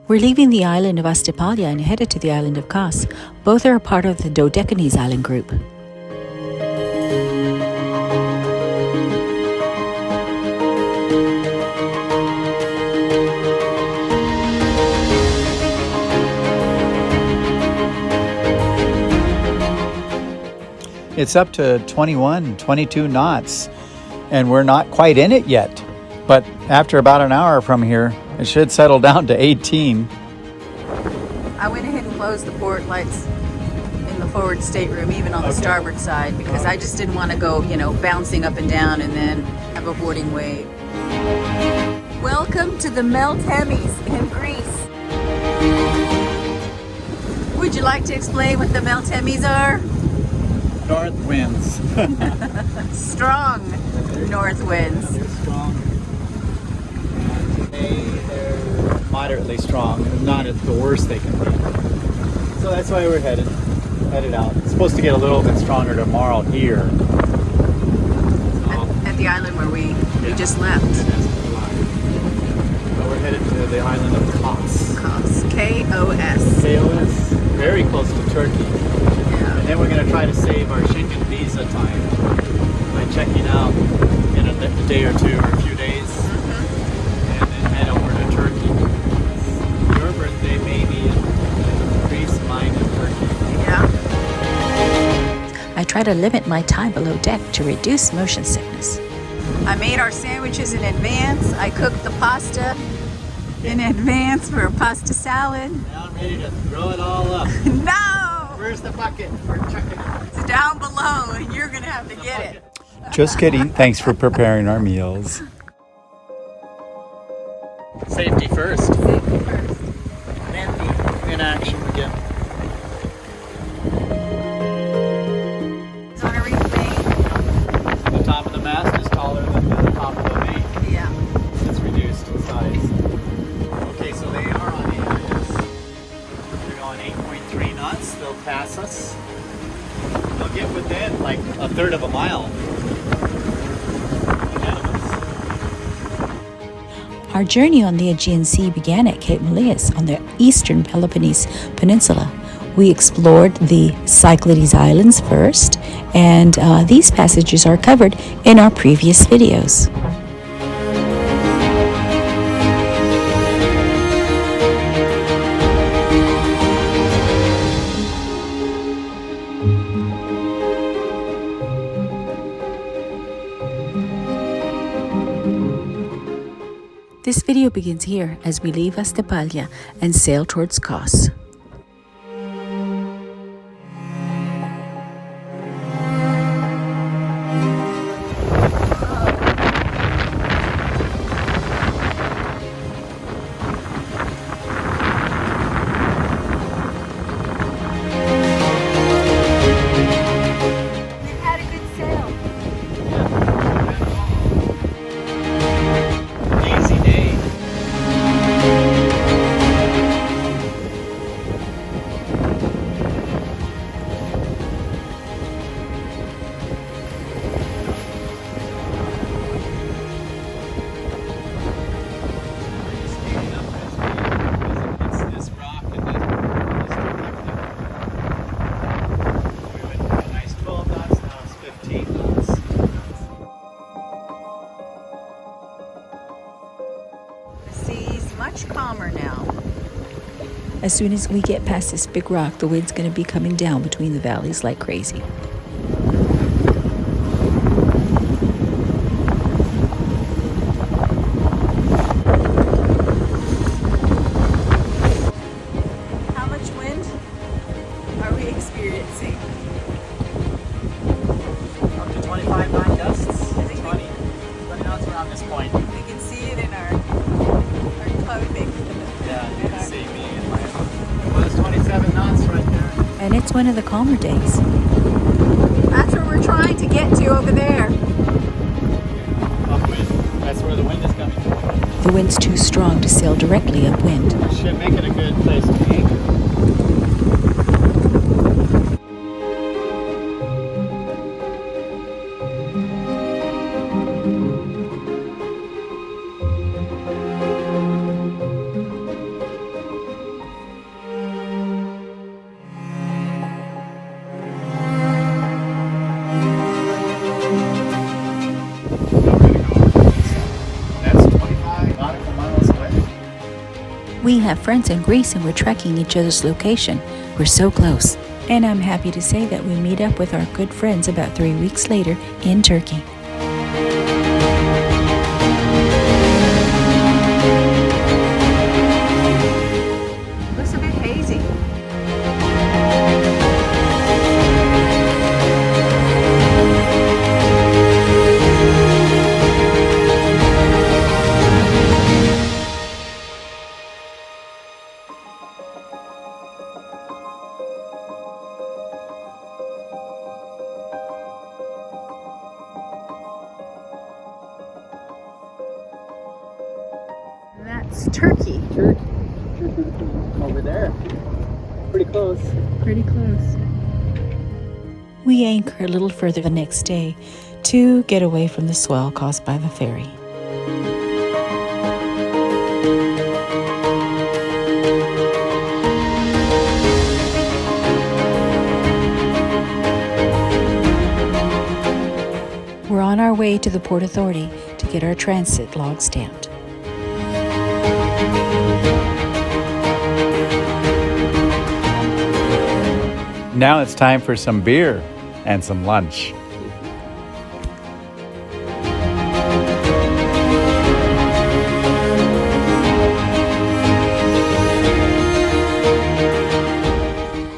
We're leaving the island of Astypalaia and headed to the island of Kos. Both are a part of the Dodecanese island group. It's up to 21, 22 knots, and we're not quite in it yet. But after about an hour from here, it should settle down to 18. I went ahead and closed the port lights in the forward stateroom, even on the starboard side, because I just didn't want to go, bouncing up and down and then have a boarding wave. Welcome to the Meltemis in Greece. Would you like to explain what the Meltemis are? North winds. Strong north winds. They're strong. Today they're moderately strong, not at the worst they can be. So that's why we're headed out. It's supposed to get a little bit stronger tomorrow here. At the island where we just left. So we're headed to the island of Kos. Kos. K-O-S. Kos, very close to Turkey. And then we're going to try to save our Schengen visa time by checking out in a day or two or a few days, and then head over to Turkey. Your birthday may be in Greece, mine in Turkey. Yeah. I try to limit my time below deck to reduce motion sickness. I made our sandwiches in advance. I cooked the pasta in advance for a pasta salad. Now I'm ready to throw it all up. No! Where's the bucket? We're chucking it. It's down below and you're going to have to get it. Just kidding. Thanks for preparing our meals. Safety first. Safety first. Then be in action again. It's on a reef main. The top of the mast is taller than the top of the main. Yeah. It's reduced in size. Okay, so they are on AIS. They're going 8.3 knots. They'll pass us. They'll get within like a third of a mile. Our journey on the Aegean Sea began at Cape Malais on the eastern Peloponnese Peninsula. We explored the Cyclades Islands first, and these passages are covered in our previous videos. This video begins here as we leave Astypalaia and sail towards Kos. Calmer now. As soon as we get past this big rock, the wind's going to be coming down between the valleys like crazy. How much wind are we experiencing? Up to 25 knot gusts. 20 knots around this point. We can see it in our clothing. Yeah, you can see me in my... Well, it's 27 knots right there. And it's one of the calmer days. That's where we're trying to get to over there. Upwind. That's where the wind is coming from. The wind's too strong to sail directly upwind. Should make it a good place to anchor. We have friends in Greece and we're tracking each other's location. We're so close. And I'm happy to say that we meet up with our good friends about 3 weeks later in Turkey. Looks a bit hazy. That's Turkey. Turkey. Over there. Pretty close. Pretty close. We anchor a little further the next day to get away from the swell caused by the ferry. We're on our way to the Port Authority to get our transit log stamped. Now it's time for some beer and some lunch.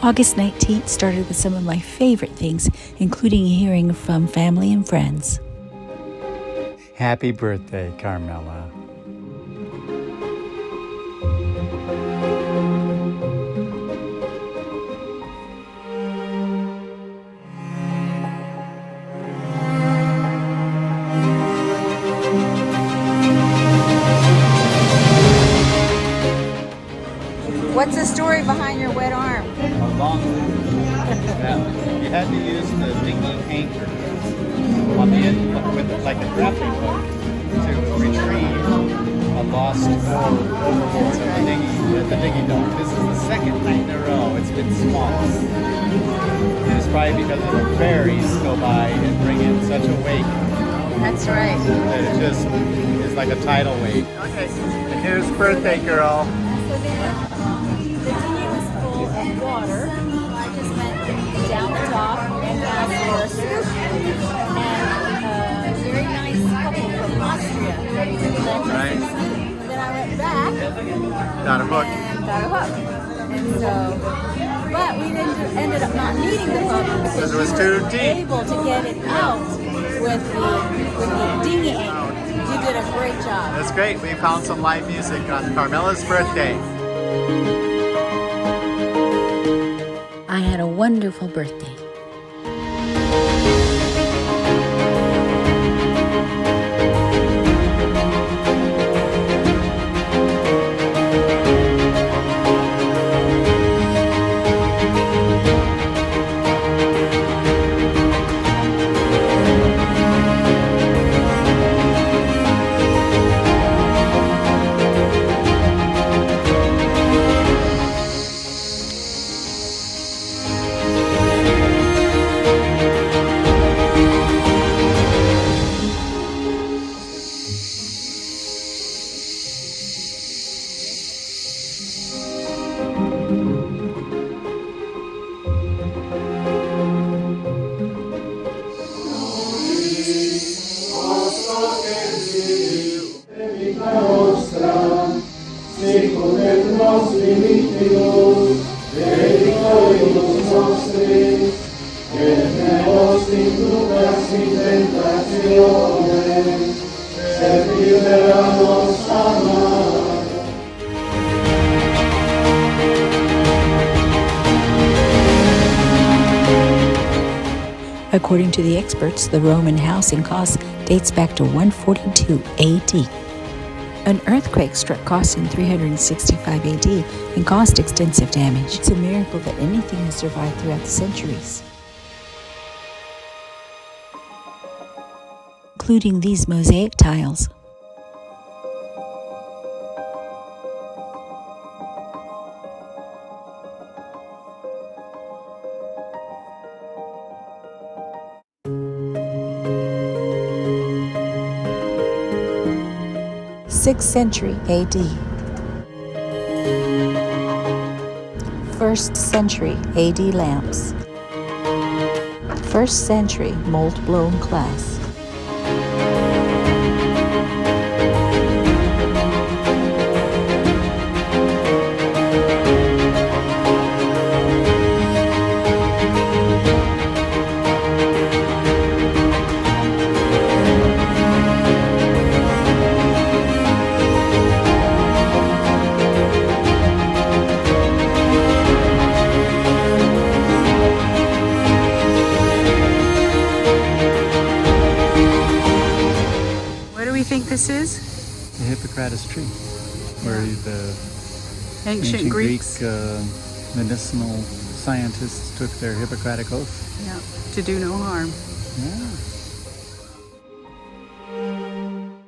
August 19th started with some of my favorite things, including hearing from family and friends. Happy birthday, Carmela. What's the story behind your wet arm? A long one. You had to use the dinghy anchor on the end with like a grappling hook to retrieve a lost oar overboard at the dinghy dock. This is the second night in a row it's been swamped. And it's probably because of the ferries go by and bring in such a wake That's right. that it just is like a tidal wave. Okay, and here's birthday girl. So the dinghy was full of water. I just went down the dock and asked for a scoop. And a very nice couple from Austria lent us Right. a scoop. Then I went back Got a hook. and got a hook. And so, but we ended up not needing the hook because it was you too were deep. able to get it out with the dinghy anchor. You did a great job. That's great. We found some live music on Carmela's birthday. I had a wonderful birthday. According to the experts, the Roman house in Kos dates back to 142 AD. An earthquake struck Kos in 365 AD and caused extensive damage. It's a miracle that anything has survived throughout the centuries, including these mosaic tiles. Sixth century AD. First century AD lamps. First century mold-blown glass. This is The Hippocrates tree, where the ancient Greeks. Greek medicinal scientists took their Hippocratic oath. Yeah, to do no harm. Yeah.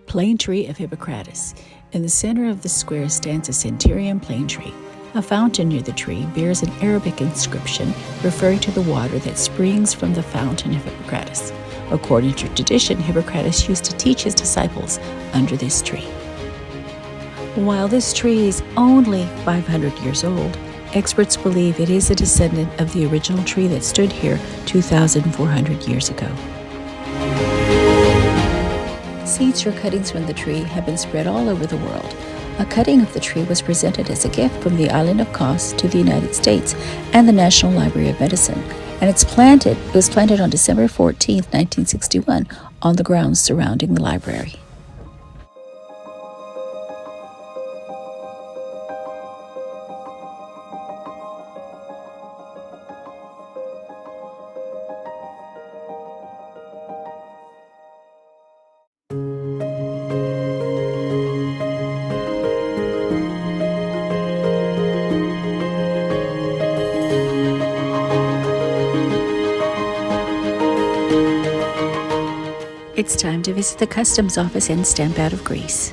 Plane tree of Hippocrates. In the center of the square stands a centenarian plane tree. A fountain near the tree bears an Arabic inscription referring to the water that springs from the fountain of Hippocrates. According to tradition, Hippocrates used to teach his disciples under this tree. While this tree is only 500 years old, experts believe it is a descendant of the original tree that stood here 2,400 years ago. Seeds or cuttings from the tree have been spread all over the world. A cutting of the tree was presented as a gift from the Island of Kos to the United States and the National Library of Medicine, and it was planted on December 14, 1961, on the grounds surrounding the library. It's time to visit the customs office and stamp out of Greece.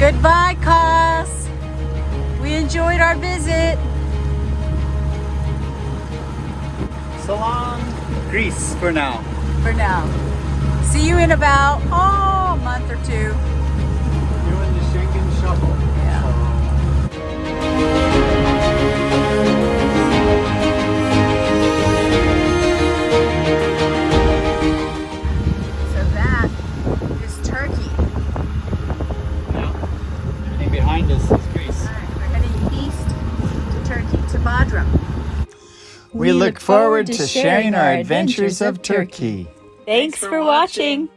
Goodbye, Kos. We enjoyed our visit. So long, Greece for now. For now. See you in about, a month or two. Doing the Schengen shuffle. Yeah. So that is Turkey. Yeah. Everything behind us is Greece. All right, we're heading east to Turkey, to Bodrum. We look forward to sharing our adventures of Turkey. Thanks for watching.